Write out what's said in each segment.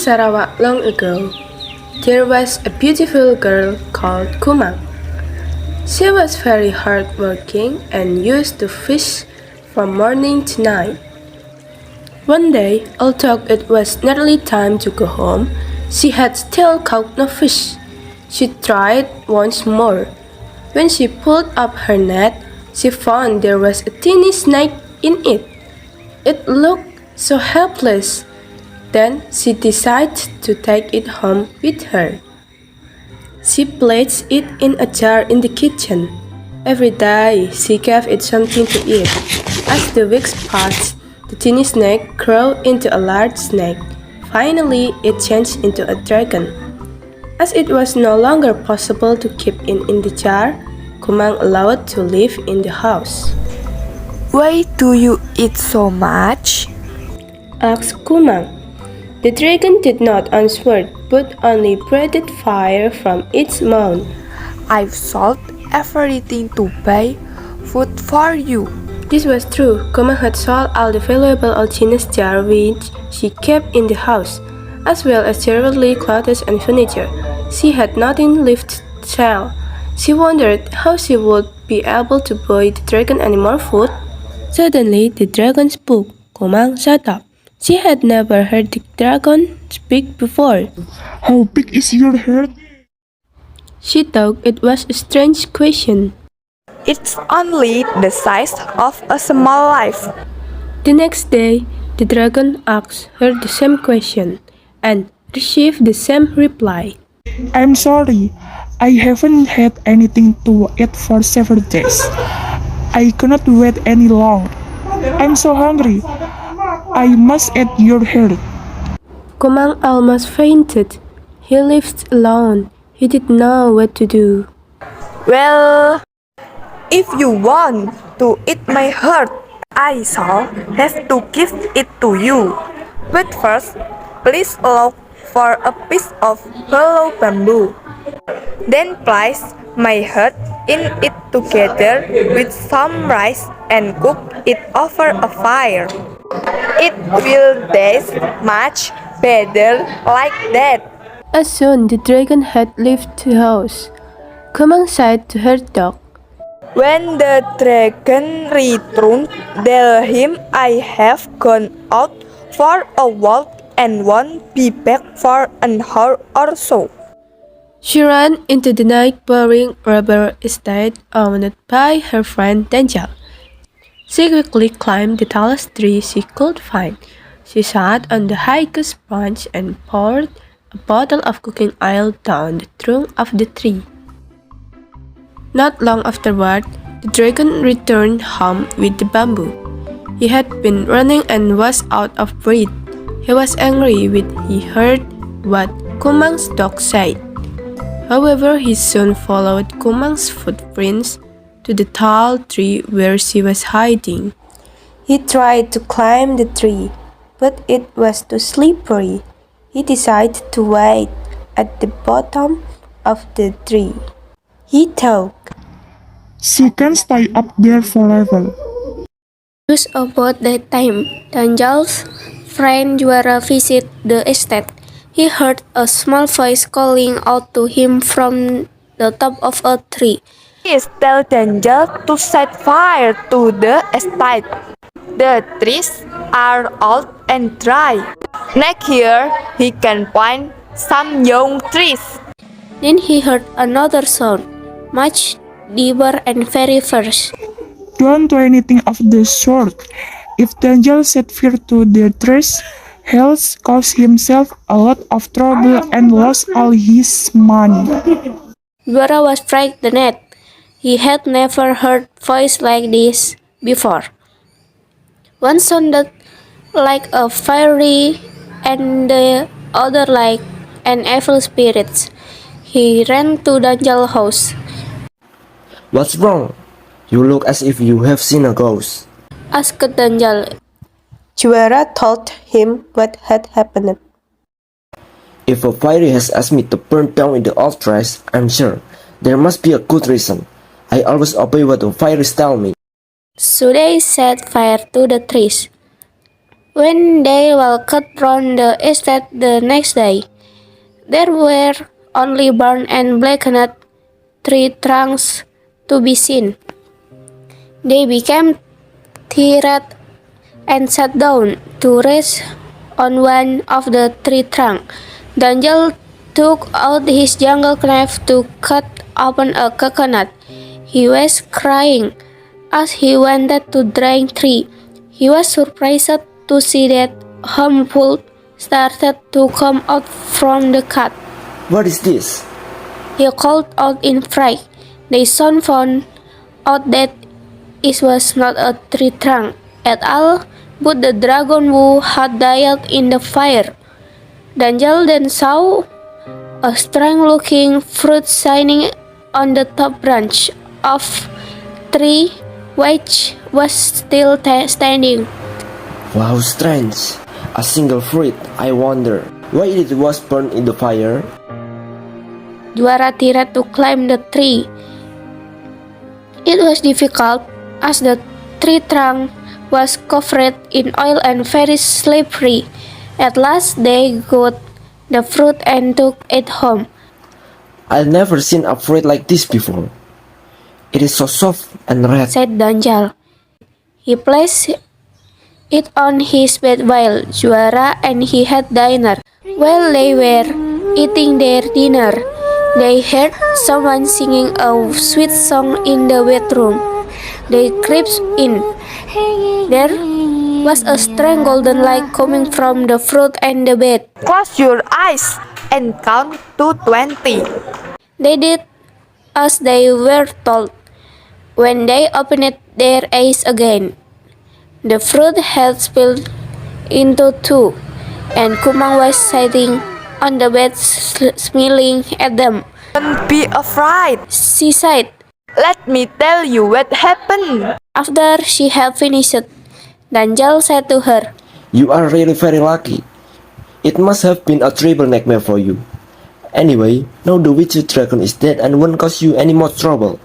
Sarawak long ago, there was a beautiful girl called Kumang. She was very hardworking and used to fish from morning to night. One day, although it was nearly time to go home, she had still caught no fish. She tried once more. When she pulled up her net, she found there was a tiny snake in it. It looked so helpless. Then she decided to take it home with her. She placed it in a jar in the kitchen. Every day she gave it something to eat. As the weeks passed, the tiny snake grew into a large snake. Finally, it changed into a dragon. As it was no longer possible to keep it in the jar, Kumang allowed to live in the house. Why do you eat so much? Asked Kumang. The dragon did not answer, but only breathed fire from its mouth. I've sold everything to buy food for you. This was true. Kumang had sold all the valuable old china jar which she kept in the house, as well as jewelry, clothes, and furniture. She had nothing left to sell. She wondered how she would be able to buy the dragon any more food. Suddenly, the dragon spoke. Kumang shut up. She had never heard the dragon speak before. How big is your head? She thought it was a strange question. It's only the size of a small life. The next day, the dragon asked her the same question and received the same reply. I'm sorry, I haven't had anything to eat for several days. I cannot wait any longer. I'm so hungry. I must eat your head. Kumang almost fainted. He lived alone. He didn't know what to do. Well, if you want to eat my heart, I shall have to give it to you. But first, please look for a piece of hollow bamboo. Then place my heart in it together with some rice and cook it over a fire. It will taste much better like that. As soon the dragon had left the house, Kumang said to her dog, When the dragon returned, tell him I have gone out for a walk and won't be back for an hour or so. She ran into the night-boring rubber estate owned by her friend Daniel. She quickly climbed the tallest tree she could find. She sat on the highest branch and poured a bottle of cooking oil down the trunk of the tree. Not long afterward, the dragon returned home with the bamboo. He had been running and was out of breath. He was angry when he heard what Kumang's dog said. However, he soon followed Kumang's footprints to the tall tree where she was hiding. He tried to climb the tree, but it was too slippery. He decided to wait at the bottom of the tree. He thought, She can stay up there forever. Just about that time, Daniel's friend Juara visited the estate. He heard a small voice calling out to him from the top of a tree. Please tell Daniel to set fire to the estate. The trees are old and dry. Next year, he can plant some young trees. Then he heard another sound, much deeper and very fierce. Don't do anything of the sort. If Daniel set fire to the trees, he'll cause himself a lot of trouble and lose all his money. Juara was frightened. He had never heard voice like this before. One sounded like a fairy and the other like an evil spirit. He ran to Daniel's house. What's wrong? You look as if you have seen a ghost. Asked Daniel. Juara told him what had happened. If a fairy has asked me to burn down in the old dress, I'm sure there must be a good reason. I always obey what the fairies tell me. So they set fire to the trees. When they walked round the estate the next day, there were only burned and blackened tree trunks to be seen. They became tired and sat down to rest on one of the tree trunks. Danjal took out his jungle knife to cut open a coconut. He was crying as he wanted to drain tree. He was surprised to see that harmful started to come out from the cut. What is this? He called out in fright. They soon found out that it was not a tree trunk at all, but the dragon who had died in the fire. Danjal then saw a strange-looking fruit shining on the top branch of tree, which was still standing. Wow, strange. A single fruit. I wonder why it was burned in the fire. Juara tried to climb the tree. It was difficult as the tree trunk was covered in oil and very slippery. At last they got the fruit and took it home. I've never seen a fruit like this before. It is so soft and red. Said Danjal. He placed it on his bed while Juara and he had dinner. While they were eating their dinner, they heard someone singing a sweet song in the bedroom. They crept in. There was a strange golden light coming from the fruit and the bed. Close your eyes and count to 20. They did as they were told. When they opened their eyes again, the fruit had split into two, and Kumang was sitting on the bed smiling at them. Don't be afraid. She said. Let me tell you what happened. After she had finished, Danjal said to her, You are really very lucky. It must have been a terrible nightmare for you. Anyway, now the witch dragon is dead and won't cause you any more trouble.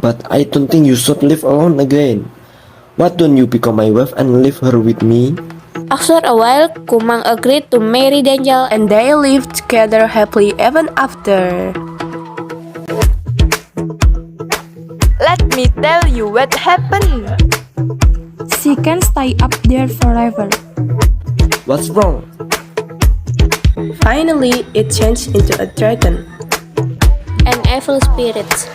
But I don't think you should live alone again. Why don't you become my wife and leave her with me? After a while, Kumang agreed to marry Danjal And they lived together happily ever after. Let me tell you what happened. She can stay up there forever. What's wrong? Finally, it changed into a dragon. and evil spirits.